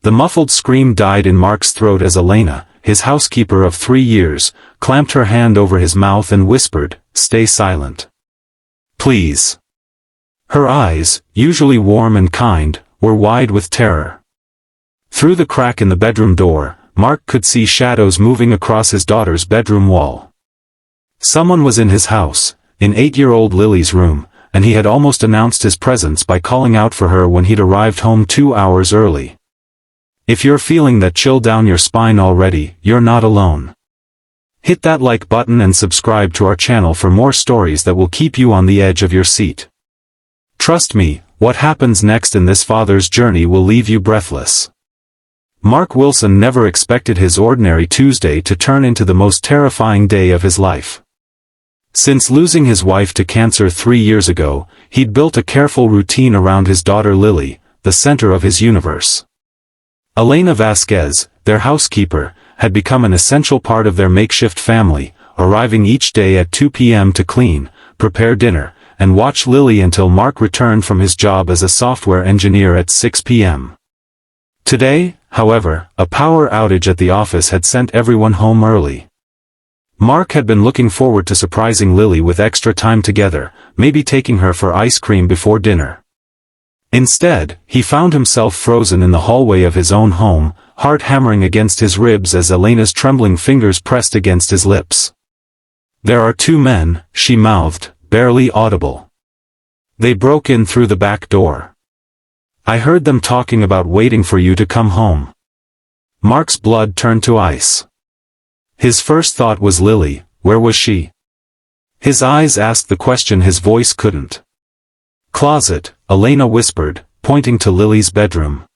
The muffled scream died in Mark's throat as Elena, his housekeeper of 3 years, clamped her hand over his mouth and whispered, "Stay silent. Please." Her eyes, usually warm and kind, were wide with terror. Through the crack in the bedroom door, Mark could see shadows moving across his daughter's bedroom wall. Someone was in his house, in 8-year-old Lily's room, and he had almost announced his presence by calling out for her when he'd arrived home 2 hours early. If you're feeling that chill down your spine already, you're not alone. Hit that like button and subscribe to our channel for more stories that will keep you on the edge of your seat. Trust me, what happens next in this father's journey will leave you breathless. Mark Wilson never expected his ordinary Tuesday to turn into the most terrifying day of his life. Since losing his wife to cancer 3 years ago, he'd built a careful routine around his daughter Lily, the center of his universe. Elena Vasquez, their housekeeper, had become an essential part of their makeshift family, arriving each day at 2 p.m. to clean, prepare dinner, and watch Lily until Mark returned from his job as a software engineer at 6 p.m. Today, however, a power outage at the office had sent everyone home early. Mark had been looking forward to surprising Lily with extra time together, maybe taking her for ice cream before dinner. Instead, he found himself frozen in the hallway of his own home, heart hammering against his ribs as Elena's trembling fingers pressed against his lips. "There are 2 men," she mouthed, barely audible. "They broke in through the back door. I heard them talking about waiting for you to come home." Mark's blood turned to ice. His first thought was Lily. Where was she? His eyes asked the question his voice couldn't. "Closet," Elena whispered, pointing to Lily's bedroom.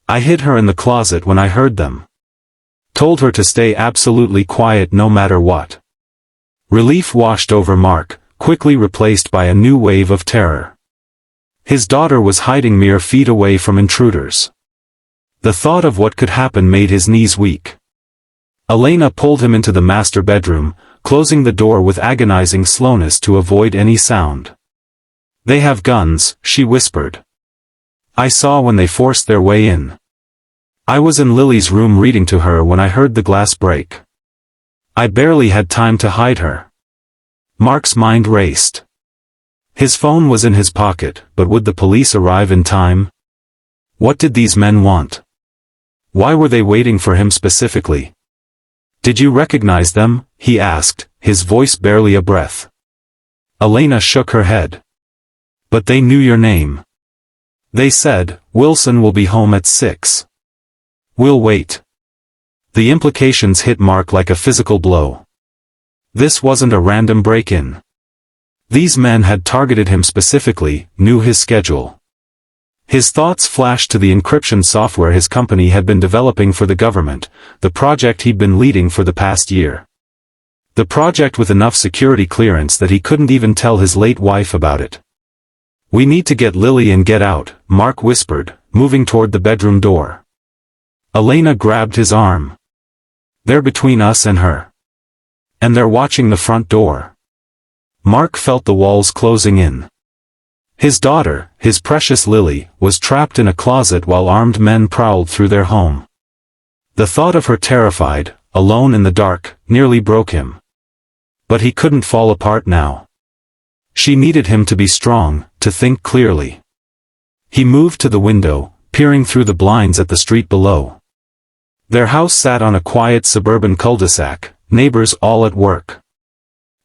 "I hid her in the closet when I heard them. Told her to stay absolutely quiet no matter what." Relief washed over Mark, quickly replaced by a new wave of terror. His daughter was hiding mere feet away from intruders. The thought of what could happen made his knees weak. Elena pulled him into the master bedroom, closing the door with agonizing slowness to avoid any sound. "They have guns," she whispered. "I saw when they forced their way in. I was in Lily's room reading to her when I heard the glass break. I barely had time to hide her." Mark's mind raced. His phone was in his pocket, but would the police arrive in time? What did these men want? Why were they waiting for him specifically? "Did you recognize them?" he asked, his voice barely a breath. Elena shook her head. "But they knew your name. They said, Wilson will be home at 6. We'll wait." The implications hit Mark like a physical blow. This wasn't a random break-in. These men had targeted him specifically, knew his schedule. His thoughts flashed to the encryption software his company had been developing for the government, the project he'd been leading for the past year. The project with enough security clearance that he couldn't even tell his late wife about it. "We need to get Lily and get out," Mark whispered, moving toward the bedroom door. Elena grabbed his arm. "They're between us and her. And they're watching the front door." Mark felt the walls closing in. His daughter, his precious Lily, was trapped in a closet while armed men prowled through their home. The thought of her terrified, alone in the dark, nearly broke him. But he couldn't fall apart now. She needed him to be strong, to think clearly. He moved to the window, peering through the blinds at the street below. Their house sat on a quiet suburban cul-de-sac, neighbors all at work.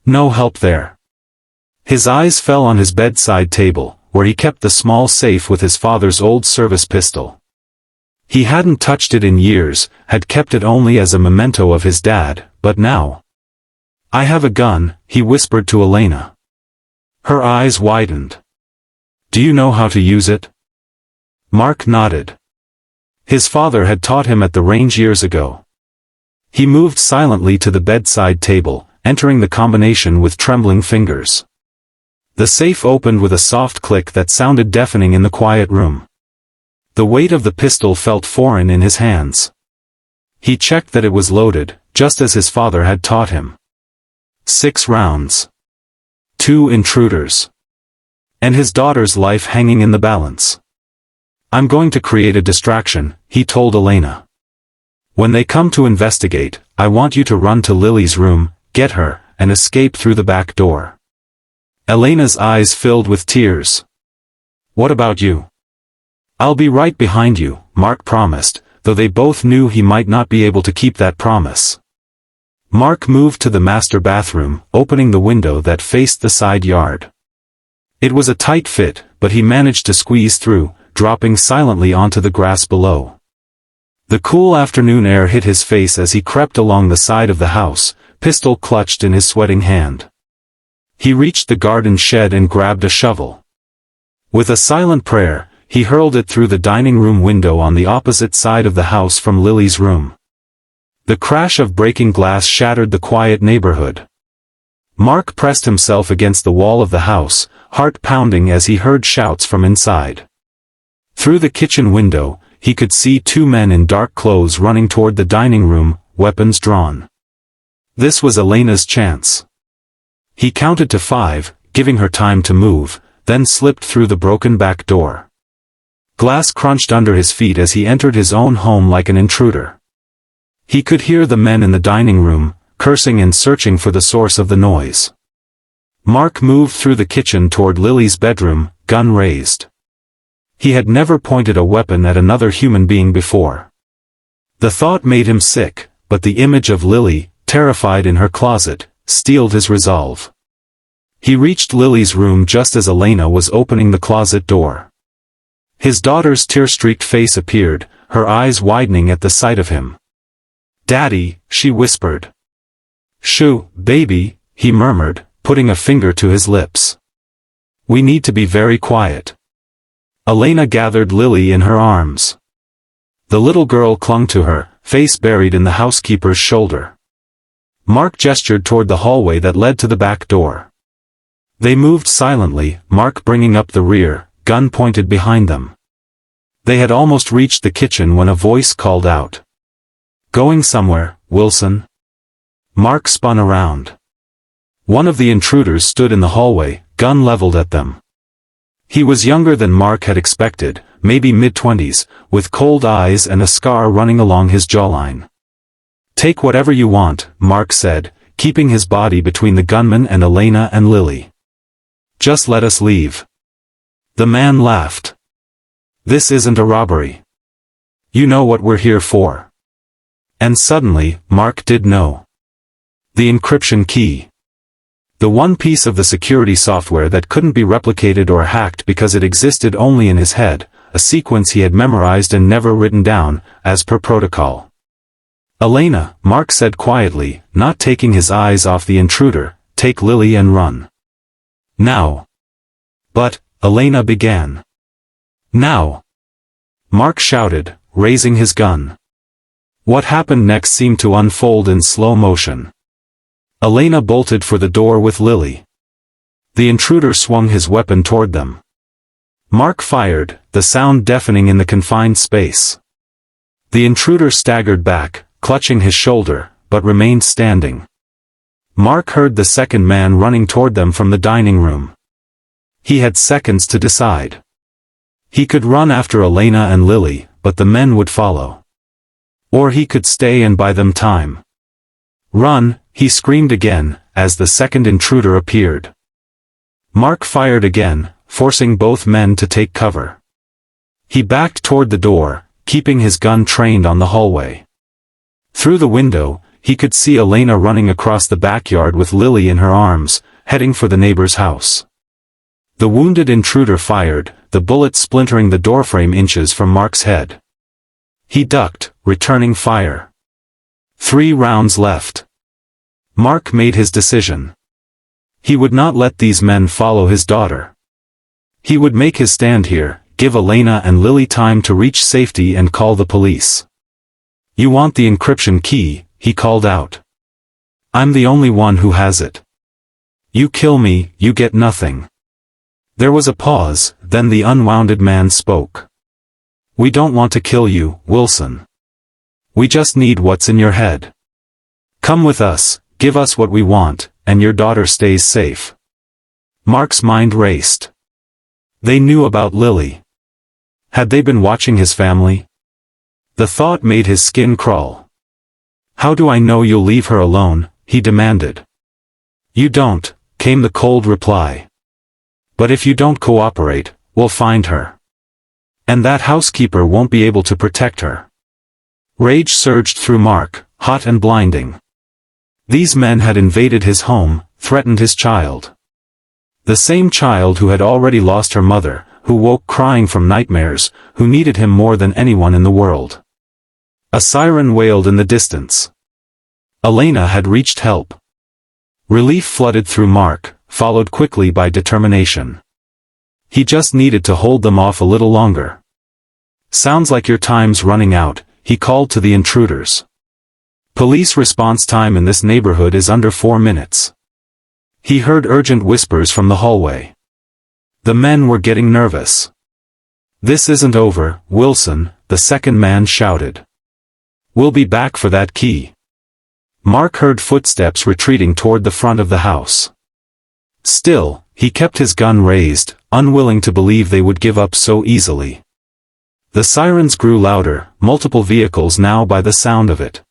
No help there. His eyes fell on his bedside table, where he kept the small safe with his father's old service pistol. He hadn't touched it in years, had kept it only as a memento of his dad, but now. "I have a gun," he whispered to Elena. Her eyes widened. "Do you know how to use it?" Mark nodded. His father had taught him at the range years ago. He moved silently to the bedside table, entering the combination with trembling fingers. The safe opened with a soft click that sounded deafening in the quiet room. The weight of the pistol felt foreign in his hands. He checked that it was loaded, just as his father had taught him. 6 rounds. 2 intruders. And his daughter's life hanging in the balance. I'm going to create a distraction, he told Elena. When they come to investigate, I want you to run to Lily's room, get her, and escape through the back door. Elena's eyes filled with tears. What about you? I'll be right behind you, Mark promised, though they both knew he might not be able to keep that promise. Mark moved to the master bathroom, opening the window that faced the side yard. It was a tight fit, but he managed to squeeze through, dropping silently onto the grass below. The cool afternoon air hit his face as he crept along the side of the house, pistol clutched in his sweating hand. He reached the garden shed and grabbed a shovel. With a silent prayer, he hurled it through the dining room window on the opposite side of the house from Lily's room. The crash of breaking glass shattered the quiet neighborhood. Mark pressed himself against the wall of the house, heart pounding as he heard shouts from inside. Through the kitchen window, he could see two men in dark clothes running toward the dining room, weapons drawn. This was Elena's chance. He counted to 5, giving her time to move, then slipped through the broken back door. Glass crunched under his feet as he entered his own home like an intruder. He could hear the men in the dining room, cursing and searching for the source of the noise. Mark moved through the kitchen toward Lily's bedroom, gun raised. He had never pointed a weapon at another human being before. The thought made him sick, but the image of Lily, terrified in her closet, steeled his resolve. He reached Lily's room just as Elena was opening the closet door. His daughter's tear-streaked face appeared, her eyes widening at the sight of him. "Daddy," she whispered. "Shoo, baby," he murmured, putting a finger to his lips. "We need to be very quiet." Elena gathered Lily in her arms. The little girl clung to her, face buried in the housekeeper's shoulder. Mark gestured toward the hallway that led to the back door. They moved silently, Mark bringing up the rear, gun pointed behind them. They had almost reached the kitchen when a voice called out. "Going somewhere, Wilson?" Mark spun around. One of the intruders stood in the hallway, gun leveled at them. He was younger than Mark had expected, maybe mid-20s, with cold eyes and a scar running along his jawline. "Take whatever you want," Mark said, keeping his body between the gunman and Elena and Lily. "Just let us leave." The man laughed. "This isn't a robbery. You know what we're here for." And suddenly, Mark did know. The encryption key. The one piece of the security software that couldn't be replicated or hacked because it existed only in his head, a sequence he had memorized and never written down, as per protocol. "Elena," Mark said quietly, not taking his eyes off the intruder, "take Lily and run." "Now." "But," Elena began. "Now," Mark shouted, raising his gun. What happened next seemed to unfold in slow motion. Elena bolted for the door with Lily. The intruder swung his weapon toward them. Mark fired, the sound deafening in the confined space. The intruder staggered back, clutching his shoulder, but remained standing. Mark heard the second man running toward them from the dining room. He had seconds to decide. He could run after Elena and Lily, but the men would follow. Or he could stay and buy them time. "Run," he screamed again, as the second intruder appeared. Mark fired again, forcing both men to take cover. He backed toward the door, keeping his gun trained on the hallway. Through the window, he could see Elena running across the backyard with Lily in her arms, heading for the neighbor's house. The wounded intruder fired, the bullet splintering the doorframe inches from Mark's head. He ducked, returning fire. 3 rounds left. Mark made his decision. He would not let these men follow his daughter. He would make his stand here, give Elena and Lily time to reach safety and call the police. "You want the encryption key," he called out. "I'm the only one who has it. You kill me, you get nothing." There was a pause, then the unwounded man spoke. "We don't want to kill you, Wilson. We just need what's in your head. Come with us, give us what we want, and your daughter stays safe." Mark's mind raced. They knew about Lily. Had they been watching his family? The thought made his skin crawl. "How do I know you'll leave her alone?" he demanded. "You don't," came the cold reply. "But if you don't cooperate, we'll find her. And that housekeeper won't be able to protect her." Rage surged through Mark, hot and blinding. These men had invaded his home, threatened his child. The same child who had already lost her mother, who woke crying from nightmares, who needed him more than anyone in the world. A siren wailed in the distance. Elena had reached help. Relief flooded through Mark, followed quickly by determination. He just needed to hold them off a little longer. "Sounds like your time's running out," he called to the intruders. "Police response time in this neighborhood is under 4 minutes." He heard urgent whispers from the hallway. The men were getting nervous. "This isn't over, Wilson," the second man shouted. "We'll be back for that key." Mark heard footsteps retreating toward the front of the house. Still, he kept his gun raised, unwilling to believe they would give up so easily. The sirens grew louder, multiple vehicles now by the sound of it.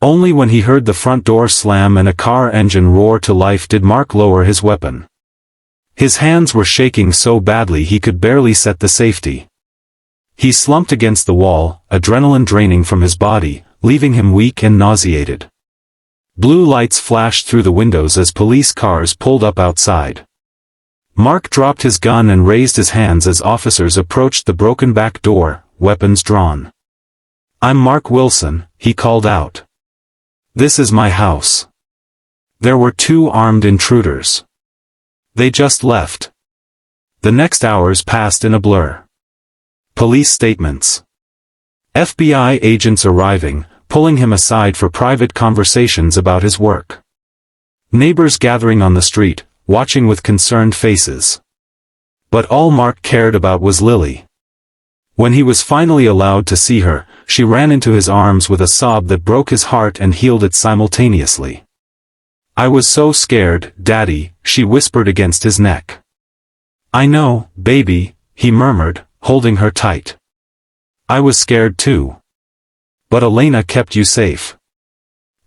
Only when he heard the front door slam and a car engine roar to life did Mark lower his weapon. His hands were shaking so badly he could barely set the safety. He slumped against the wall, adrenaline draining from his body, leaving him weak and nauseated. Blue lights flashed through the windows as police cars pulled up outside. Mark dropped his gun and raised his hands as officers approached the broken back door, weapons drawn. "I'm Mark Wilson," he called out. "This is my house." There were 2 armed intruders. They just left. The next hours passed in a blur. Police statements. FBI agents arriving, pulling him aside for private conversations about his work. Neighbors gathering on the street, watching with concerned faces. But all Mark cared about was Lily. When he was finally allowed to see her, she ran into his arms with a sob that broke his heart and healed it simultaneously. "I was so scared, Daddy," she whispered against his neck. "I know, baby," he murmured, holding her tight. "I was scared too. But Elena kept you safe."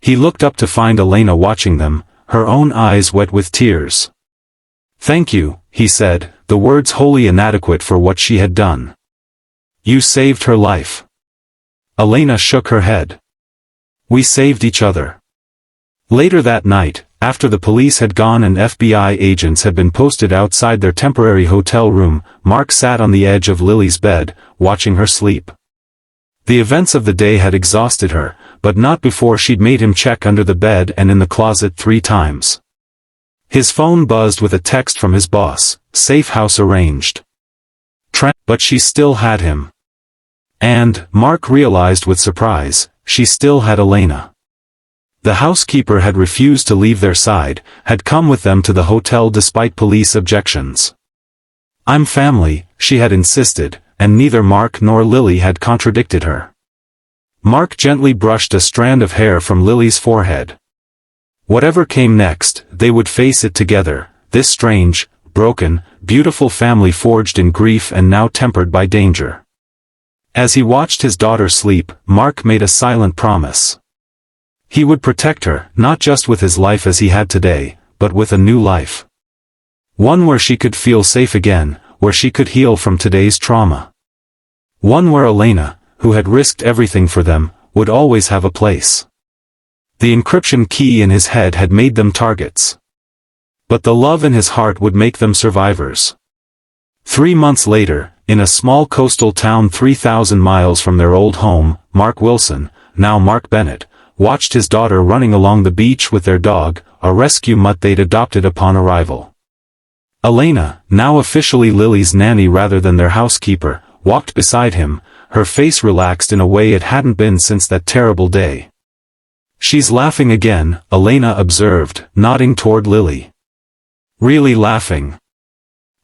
He looked up to find Elena watching them, her own eyes wet with tears. "Thank you," he said, the words wholly inadequate for what she had done. "You saved her life." Elena shook her head. "We saved each other." Later that night, after the police had gone and FBI agents had been posted outside their temporary hotel room, Mark sat on the edge of Lily's bed, watching her sleep. The events of the day had exhausted her, but not before she'd made him check under the bed and in the closet 3 times. His phone buzzed with a text from his boss, "Safe house arranged." But she still had him. And, Mark realized with surprise, she still had Elena. The housekeeper had refused to leave their side, had come with them to the hotel despite police objections. "I'm family," she had insisted, and neither Mark nor Lily had contradicted her. Mark gently brushed a strand of hair from Lily's forehead. Whatever came next, they would face it together, this strange, broken, beautiful family forged in grief and now tempered by danger. As he watched his daughter sleep, Mark made a silent promise. He would protect her, not just with his life as he had today, but with a new life. One where she could feel safe again, where she could heal from today's trauma. One where Elena, who had risked everything for them, would always have a place. The encryption key in his head had made them targets. But the love in his heart would make them survivors. 3 months later, in a small coastal town 3,000 miles from their old home, Mark Wilson, now Mark Bennett, watched his daughter running along the beach with their dog, a rescue mutt they'd adopted upon arrival. Elena, now officially Lily's nanny rather than their housekeeper, walked beside him, her face relaxed in a way it hadn't been since that terrible day. "She's laughing again," Elena observed, nodding toward Lily. "Really laughing?"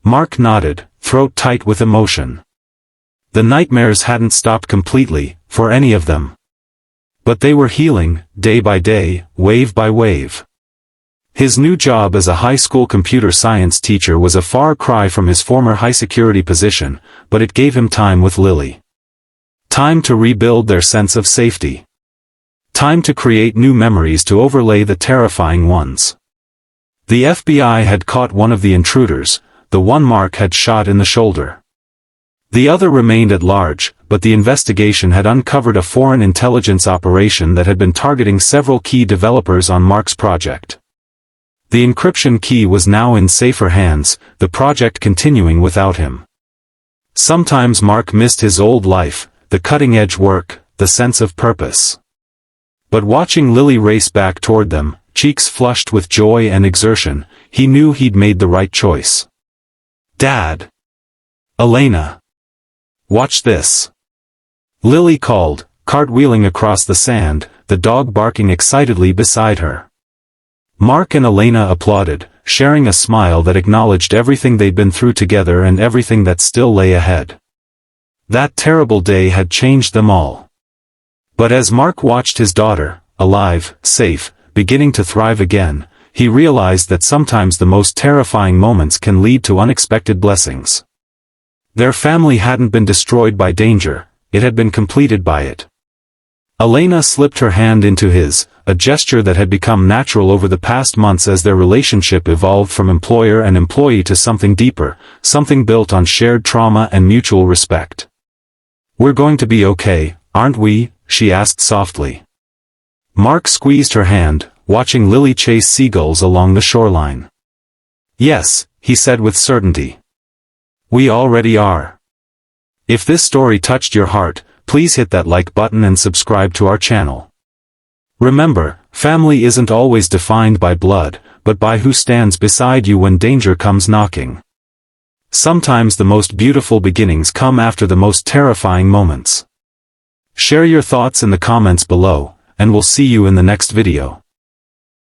Mark nodded, throat tight with emotion. The nightmares hadn't stopped completely, for any of them. But they were healing, day by day, wave by wave. His new job as a high school computer science teacher was a far cry from his former high-security position, but it gave him time with Lily. Time to rebuild their sense of safety. Time to create new memories to overlay the terrifying ones. The FBI had caught one of the intruders, the one Mark had shot in the shoulder. The other remained at large, but the investigation had uncovered a foreign intelligence operation that had been targeting several key developers on Mark's project. The encryption key was now in safer hands, the project continuing without him. Sometimes Mark missed his old life, the cutting-edge work, the sense of purpose. But watching Lily race back toward them, cheeks flushed with joy and exertion, he knew he'd made the right choice. "Dad! Elena! Watch this!" Lily called, cartwheeling across the sand, the dog barking excitedly beside her. Mark and Elena applauded, sharing a smile that acknowledged everything they'd been through together and everything that still lay ahead. That terrible day had changed them all. But as Mark watched his daughter, alive, safe, beginning to thrive again, he realized that sometimes the most terrifying moments can lead to unexpected blessings. Their family hadn't been destroyed by danger, it had been completed by it. Elena slipped her hand into his, a gesture that had become natural over the past months as their relationship evolved from employer and employee to something deeper, something built on shared trauma and mutual respect. "We're going to be okay, aren't we?" she asked softly. Mark squeezed her hand, watching Lily chase seagulls along the shoreline. "Yes," he said with certainty. "We already are." If this story touched your heart, please hit that like button and subscribe to our channel. Remember, family isn't always defined by blood, but by who stands beside you when danger comes knocking. Sometimes the most beautiful beginnings come after the most terrifying moments. Share your thoughts in the comments below, and we'll see you in the next video.